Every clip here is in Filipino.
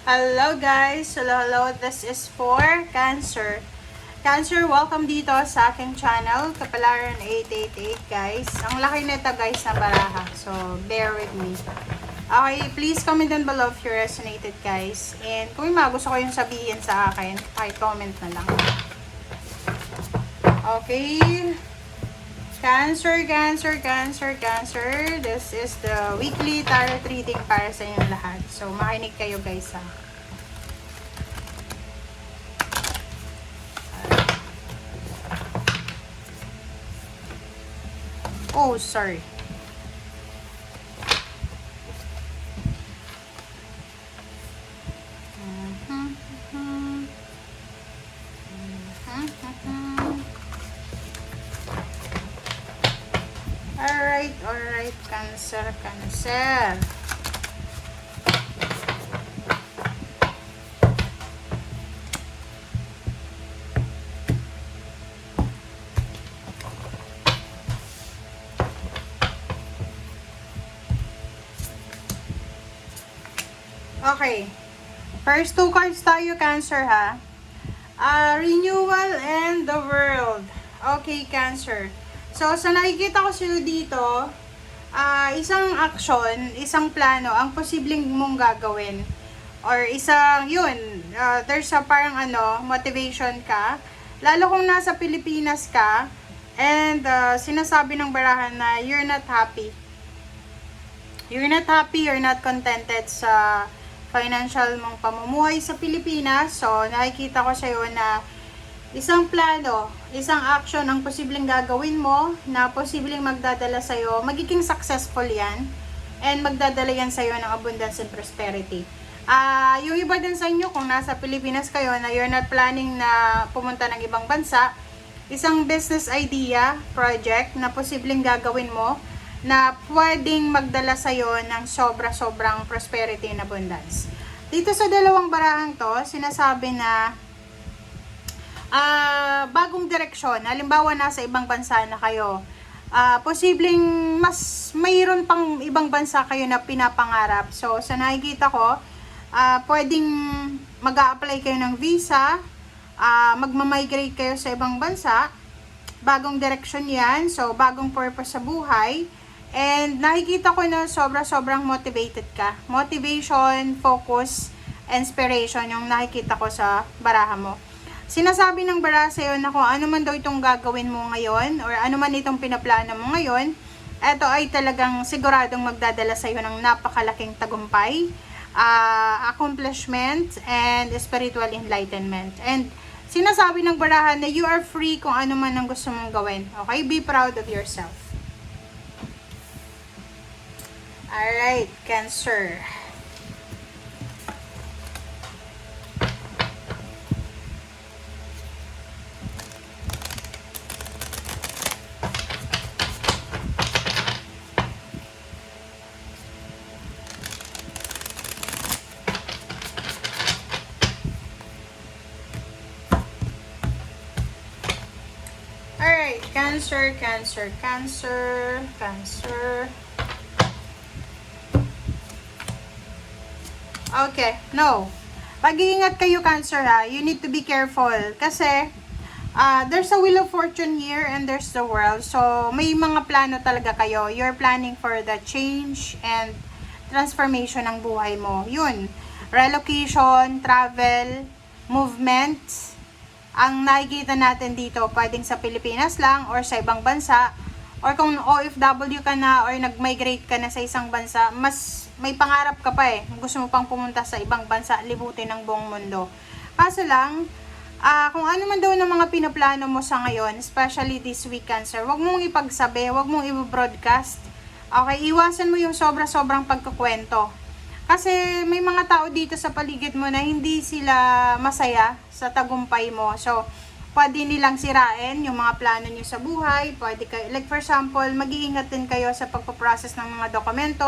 Hello guys! Hello. This is for Cancer. Cancer, welcome dito sa aking channel, Kapalaran 888 guys. Ang laki nito guys na baraha. So, bear with me. Okay, please comment down below if you resonated guys. And kung may mga gusto ko yung sabihin sa akin, comment na lang. Okay. Cancer. This is the weekly tarot reading para sa inyong lahat. So, makinig kayo guys ha. Oh, sorry. Alright, Cancer. Okay. First two cards tayo, Cancer ha. Renewal and the world. Okay, Cancer. So, sa nakikita ko sa'yo dito, isang action, isang plano, ang posibleng mong gagawin. Or isang, there's a parang motivation ka. Lalo kung nasa Pilipinas ka, and sinasabi ng barahan na you're not happy. You're not contented sa financial mong pamumuhay sa Pilipinas. So, nakikita ko sa'yo na isang plano, isang action ang posibleng gagawin mo na posibleng magdadala sa'yo, magiging successful yan, and magdadala yan sa'yo ng abundance and prosperity. Yung iba din sa inyo, kung nasa Pilipinas kayo na you're not planning na pumunta ng ibang bansa, isang business idea, project na posibleng gagawin mo na pwedeng magdala sa'yo ng sobrang prosperity and abundance. Dito sa dalawang barahang to, sinasabi na bagong direksyon. Halimbawa, nasa ibang bansa na kayo. Posibleng mas mayroon pang ibang bansa kayo na pinapangarap. So, sa nakikita ko, pwedeng mag-a-apply kayo ng visa, magmamigrate kayo sa ibang bansa. Bagong direksyon yan. So, bagong purpose sa buhay. And nakikita ko na sobrang motivated ka. Motivation, focus, inspiration yung nakikita ko sa baraha mo. Sinasabi ng baraha sa'yo na kung ano man daw itong gagawin mo ngayon or ano man itong pinaplano mo ngayon, ito ay talagang siguradong magdadala sa'yo ng napakalaking tagumpay, accomplishment, and spiritual enlightenment. And sinasabi ng baraha na you are free kung ano man ang gusto mong gawin. Okay? Be proud of yourself. Alright, Cancer. Alright, Cancer. Okay, no. Pag-iingat kayo, Cancer ha. You need to be careful. Kasi, there's a wheel of fortune here and there's the world. So, may mga plano talaga kayo. You're planning for the change and transformation ng buhay mo. Yun. Relocation, travel, movement. Ang nakikita natin dito, pwedeng sa Pilipinas lang or sa ibang bansa. Or kung OFW ka na or nag-migrate ka na sa isang bansa, mas may pangarap ka pa eh. Gusto mo pang pumunta sa ibang bansa, libutin ng buong mundo. Kaso lang, kung ano man daw ng mga pinaplano mo sa ngayon, especially this week, Cancer, wag mong ipagsabi, wag mong i-broadcast. Okay, iwasan mo yung sobrang pagkukwento. Kasi may mga tao dito sa paligid mo na hindi sila masaya sa tagumpay mo. So, pwede nilang sirain yung mga plano nyo sa buhay. Pwede kayo, like for example, mag-iingat din kayo sa pagpaprocess ng mga dokumento,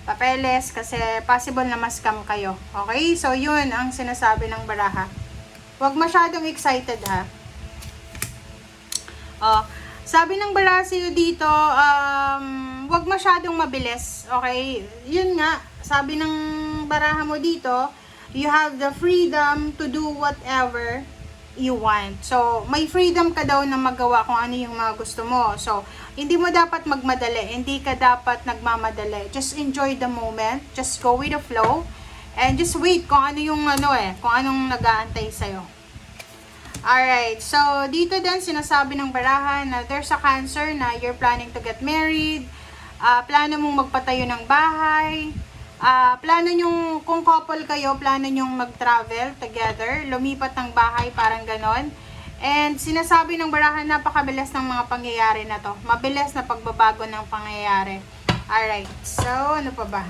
papeles, kasi possible na ma-scam kayo. Okay? So, yun ang sinasabi ng baraha. Huwag masyadong excited ha. Sabi ng baraha sa'yo dito, huwag masyadong mabilis. Okay? Yun nga, sabi ng baraha mo dito, you have the freedom to do whatever you want. So, may freedom ka daw na magawa kung ano yung mga gusto mo. So, hindi mo dapat magmadali. Hindi ka dapat nagmamadali. Just enjoy the moment. Just go with the flow. And just wait kung ano yung kung anong nag-aantay sa'yo. Alright, so dito din sinasabi ng barahan na there's a Cancer na you're planning to get married. Plano mong magpatayo ng bahay. Plano nyong, kung couple kayo, plano nyong mag-travel together, lumipat ng bahay, parang ganon. And sinasabi ng barahan, napakabilis ng mga pangyayari na to. Mabilis na pagbabago ng pangyayari. Alright, so ano pa ba?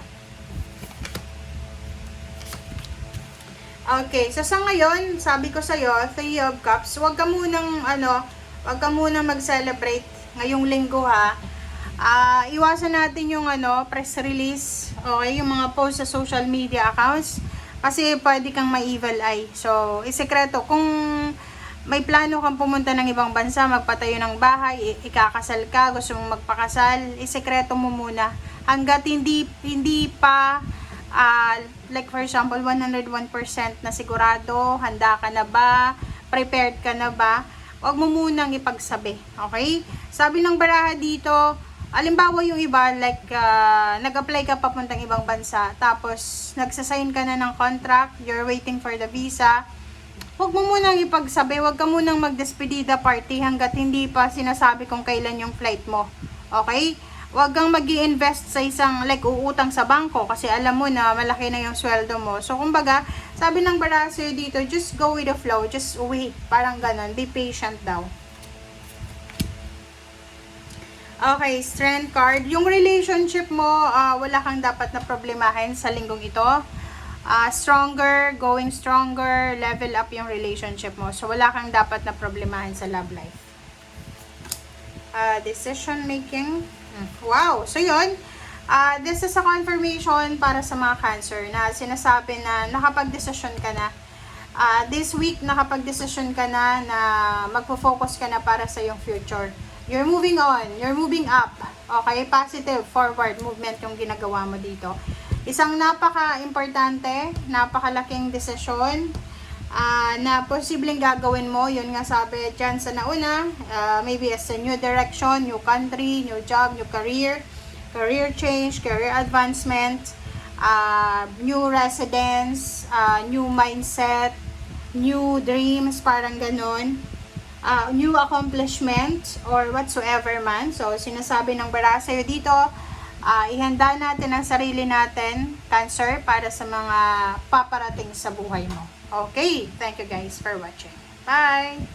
Okay, so sa ngayon, sabi ko sa'yo, 3 of Cups, wag ka munang mag-celebrate ngayong linggo ha. Iwasan natin yung press release, okay, yung mga post sa social media accounts kasi pwede kang ma-evil eye. So, isekreto kung may plano kang pumunta ng ibang bansa, magpatayo ng bahay, ikakasal ka, gusto mong magpakasal, isekreto mo muna hangga't hindi pa like for example 101% na sigurado, handa ka na ba, prepared ka na ba, wag mo munang ipagsabi, okay? Sabi ng baraha dito, alimbawa yung iba, like, nag-apply ka papuntang ibang bansa, tapos, nagsasign ka na ng contract, you're waiting for the visa, huwag mo munang ipagsabi, huwag ka munang mag-despedida party hanggat hindi pa sinasabi kung kailan yung flight mo. Okay? Huwag kang mag-i-invest sa isang, like, uutang sa bangko, kasi alam mo na malaki na yung sweldo mo. So, kumbaga, sabi ng baraha sa'yo dito, just go with the flow, just wait, parang ganon, be patient daw. Okay, Strength card. Yung relationship mo, wala kang dapat na problemahin sa linggong ito. Stronger, going stronger, level up yung relationship mo. So, wala kang dapat na problemahin sa love life. Decision making. Wow! So, yun. This is a confirmation para sa mga Cancer na sinasabi na nakapag-desisyon ka na. This week, nakapag-desisyon ka na magpo-focus ka na para sa yung future. You're moving on. You're moving up. Okay? Positive, forward movement yung ginagawa mo dito. Isang napaka-importante, napakalaking desisyon na posibleng gagawin mo. Yun nga sabi dyan sa nauna. Maybe as a new direction, new country, new job, new career, career change, career advancement, new residence, new mindset, new dreams, parang ganon. New accomplishment or whatsoever man. So, sinasabi ng baraha sa'yo dito, ihanda natin ang sarili natin, Cancer, para sa mga paparating sa buhay mo. Okay, thank you guys for watching. Bye!